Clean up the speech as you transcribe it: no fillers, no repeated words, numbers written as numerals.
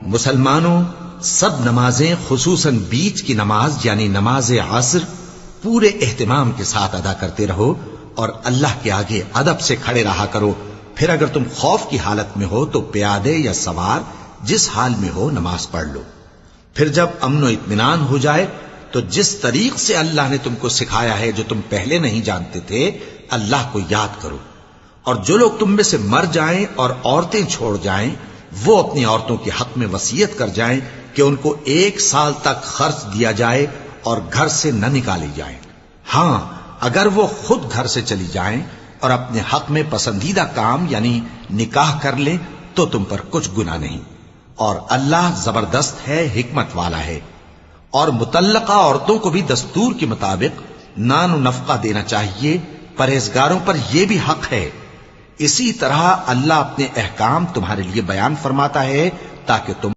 مسلمانوں، سب نمازیں خصوصاً بیچ کی نماز یعنی نماز عصر پورے اہتمام کے ساتھ ادا کرتے رہو اور اللہ کے آگے ادب سے کھڑے رہا کرو. پھر اگر تم خوف کی حالت میں ہو تو پیادے یا سوار جس حال میں ہو نماز پڑھ لو. پھر جب امن و اطمینان ہو جائے تو جس طریق سے اللہ نے تم کو سکھایا ہے جو تم پہلے نہیں جانتے تھے اللہ کو یاد کرو. اور جو لوگ تم میں سے مر جائیں اور عورتیں چھوڑ جائیں وہ اپنی عورتوں کے حق میں وصیت کر جائیں کہ ان کو 1 سال تک خرچ دیا جائے اور گھر سے نہ نکالی جائیں. ہاں اگر وہ خود گھر سے چلی جائیں اور اپنے حق میں پسندیدہ کام یعنی نکاح کر لیں تو تم پر کچھ گناہ نہیں. اور اللہ زبردست ہے، حکمت والا ہے. اور مطلقہ عورتوں کو بھی دستور کے مطابق نان و نفقہ دینا چاہیے. پرہیزگاروں پر یہ بھی حق ہے. اسی طرح اللہ اپنے احکام تمہارے لیے بیان فرماتا ہے تاکہ تم